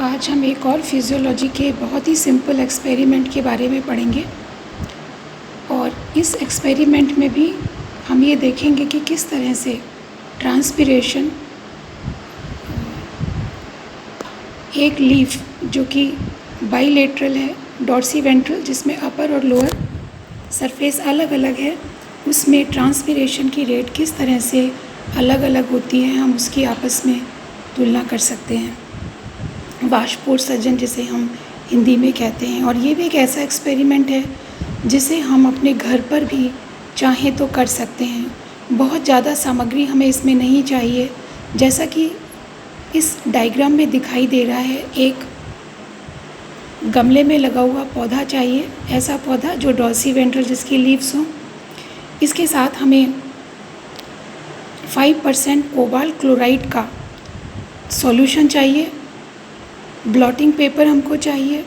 आज हम एक और फिजियोलॉजी के बहुत ही सिंपल एक्सपेरिमेंट के बारे में पढ़ेंगे और इस एक्सपेरिमेंट में भी हम ये देखेंगे कि किस तरह से ट्रांसपिरेशन एक लीफ जो कि बाइलेटरल है, डॉर्सीवेंट्रल जिसमें अपर और लोअर सरफेस अलग अलग है, उसमें ट्रांसपिरेशन की रेट किस तरह से अलग अलग होती है, हम उसकी आपस में तुलना कर सकते हैं। वाष्पोत्सर्जन जिसे हम हिंदी में कहते हैं। और ये भी एक ऐसा एक्सपेरिमेंट है जिसे हम अपने घर पर भी चाहें तो कर सकते हैं। बहुत ज़्यादा सामग्री हमें इसमें नहीं चाहिए। जैसा कि इस डायग्राम में दिखाई दे रहा है, एक गमले में लगा हुआ पौधा चाहिए, ऐसा पौधा जो डॉर्सीवेंट्रल जिसकी लीव्स हों। इसके साथ हमें 5% कोबाल्ट क्लोराइड का सॉल्यूशन चाहिए, ब्लॉटिंग पेपर हमको चाहिए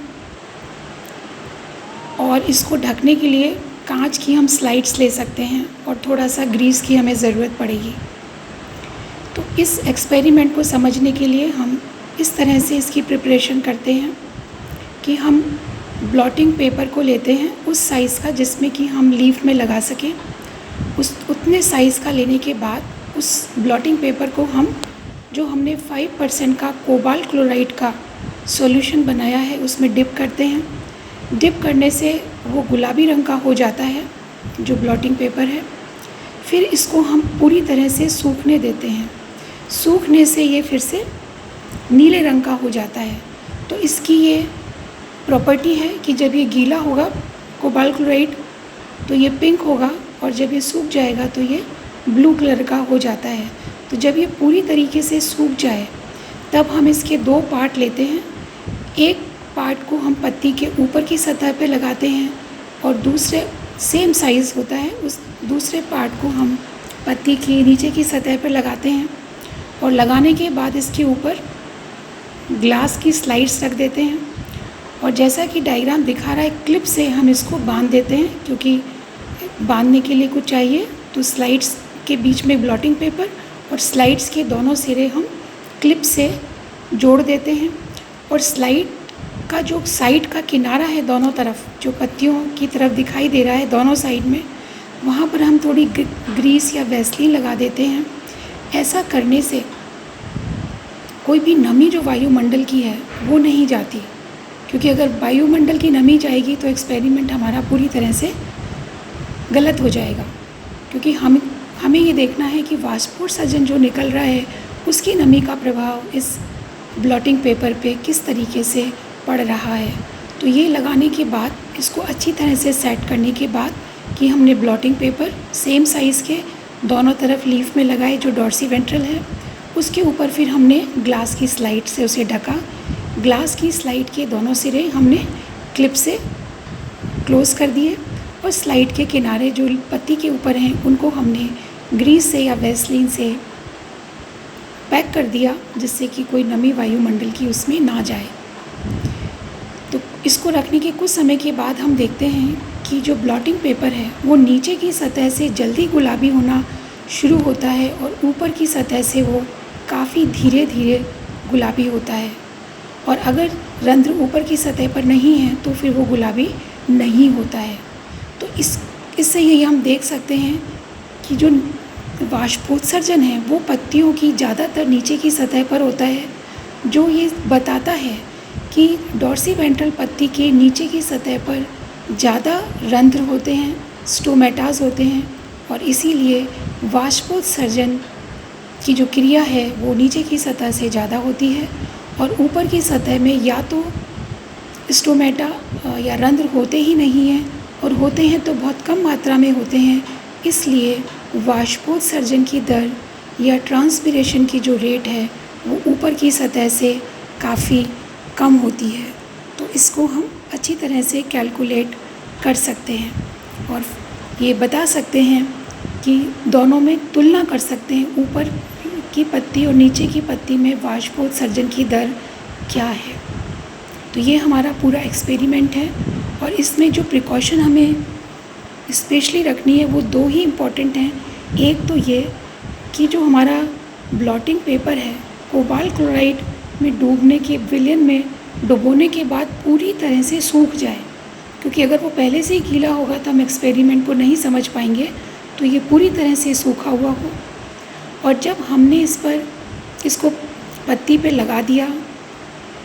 और इसको ढकने के लिए कांच की हम स्लाइड्स ले सकते हैं और थोड़ा सा ग्रीस की हमें ज़रूरत पड़ेगी। तो इस एक्सपेरिमेंट को समझने के लिए हम इस तरह से इसकी प्रिपरेशन करते हैं कि हम ब्लॉटिंग पेपर को लेते हैं उस साइज़ का जिसमें कि हम लीफ में लगा सकें। उतने साइज़ का लेने के बाद उस ब्लॉटिंग पेपर को हम जो हमने 5% का कोबाल्ट क्लोराइड का सॉल्यूशन बनाया है उसमें डिप करते हैं। डिप करने से वो गुलाबी रंग का हो जाता है जो ब्लॉटिंग पेपर है। फिर इसको हम पूरी तरह से सूखने देते हैं। सूखने से ये फिर से नीले रंग का हो जाता है। तो इसकी ये प्रॉपर्टी है कि जब ये गीला होगा कोबाल्ट क्लोराइड तो ये पिंक होगा और जब ये सूख जाएगा तो ये ब्लू कलर का हो जाता है। तो जब ये पूरी तरीके से सूख जाए तब हम इसके दो पार्ट लेते हैं। एक पार्ट को हम पत्ती के ऊपर की सतह पे लगाते हैं और दूसरे सेम साइज़ होता है, उस दूसरे पार्ट को हम पत्ती की नीचे की सतह पे लगाते हैं और लगाने के बाद इसके ऊपर ग्लास की स्लाइड्स रख देते हैं। और जैसा कि डायग्राम दिखा रहा है, क्लिप से हम इसको बांध देते हैं क्योंकि बांधने के लिए कुछ चाहिए। तो स्लाइड्स के बीच में ब्लॉटिंग पेपर और स्लाइड्स के दोनों सिरे हम क्लिप से जोड़ देते हैं और स्लाइड का जो साइड का किनारा है दोनों तरफ जो पत्तियों की तरफ दिखाई दे रहा है दोनों साइड में, वहाँ पर हम थोड़ी ग्रीस या वैसलीन लगा देते हैं। ऐसा करने से कोई भी नमी जो वायुमंडल की है वो नहीं जाती, क्योंकि अगर वायुमंडल की नमी जाएगी तो एक्सपेरिमेंट हमारा पूरी तरह से गलत हो जाएगा। क्योंकि हमें ये देखना है कि वाष्पोत्सर्जन जो निकल रहा है उसकी नमी का प्रभाव इस ब्लॉटिंग पेपर पे किस तरीके से पड़ रहा है। तो ये लगाने के बाद इसको अच्छी तरह से सेट करने के बाद कि हमने ब्लॉटिंग पेपर सेम साइज़ के दोनों तरफ लीफ में लगाए जो डॉर्सीवेंट्रल है, उसके ऊपर फिर हमने ग्लास की स्लाइड से उसे ढका। ग्लास की स्लाइड के दोनों सिरे हमने क्लिप से क्लोज़ कर दिए और स्लाइड के किनारे जो पत्ती के ऊपर हैं उनको हमने ग्रीस से या वैसलीन से पैक कर दिया जिससे कि कोई नमी वायुमंडल की उसमें ना जाए। तो इसको रखने के कुछ समय के बाद हम देखते हैं कि जो ब्लॉटिंग पेपर है वो नीचे की सतह से जल्दी गुलाबी होना शुरू होता है और ऊपर की सतह से वो काफ़ी धीरे धीरे गुलाबी होता है। और अगर रंध्र ऊपर की सतह पर नहीं है तो फिर वो गुलाबी नहीं होता है। तो इससे यही हम देख सकते हैं कि जो वाष्पोत्सर्जन है वो पत्तियों की ज़्यादातर नीचे की सतह पर होता है, जो ये बताता है कि डॉर्सीवेंट्रल पत्ती के नीचे की सतह पर ज़्यादा रंध्र होते हैं, स्टोमेटास होते हैं और इसीलिए वाष्पोत्सर्जन की जो क्रिया है वो नीचे की सतह से ज़्यादा होती है और ऊपर की सतह में या तो स्टोमेटा या रंध्र होते ही नहीं हैं और होते हैं तो बहुत कम मात्रा में होते हैं। इसलिए वाष्पोत्सर्जन की दर या ट्रांसपिरेशन की जो रेट है वो ऊपर की सतह से काफ़ी कम होती है। तो इसको हम अच्छी तरह से कैलकुलेट कर सकते हैं और ये बता सकते हैं कि दोनों में तुलना कर सकते हैं, ऊपर की पत्ती और नीचे की पत्ती में वाष्पोत्सर्जन की दर क्या है। तो ये हमारा पूरा एक्सपेरिमेंट है और इसमें जो प्रिकॉशन हमें स्पेशली रखनी है वो दो ही इम्पॉर्टेंट हैं। एक तो ये कि जो हमारा ब्लॉटिंग पेपर है कोबाल्ट क्लोराइड में डुबोने के बाद पूरी तरह से सूख जाए, क्योंकि अगर वो पहले से ही गीला होगा तो हम एक्सपेरिमेंट को नहीं समझ पाएंगे। तो ये पूरी तरह से सूखा हुआ हो, और जब हमने इसको पत्ती पे लगा दिया,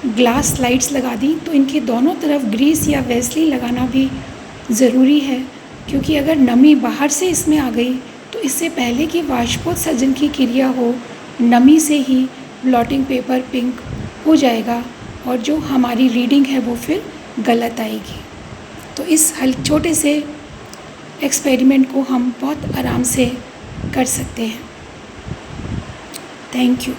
ग्लास स्लाइड्स लगा दी, तो इनके दोनों तरफ ग्रीस या वैसलीन लगाना भी ज़रूरी है, क्योंकि अगर नमी बाहर से इसमें आ गई तो इससे पहले कि वाष्पोत्सर्जन की क्रिया हो, नमी से ही ब्लॉटिंग पेपर पिंक हो जाएगा और जो हमारी रीडिंग है वो फिर गलत आएगी। तो इस छोटे से एक्सपेरिमेंट को हम बहुत आराम से कर सकते हैं। Thank you.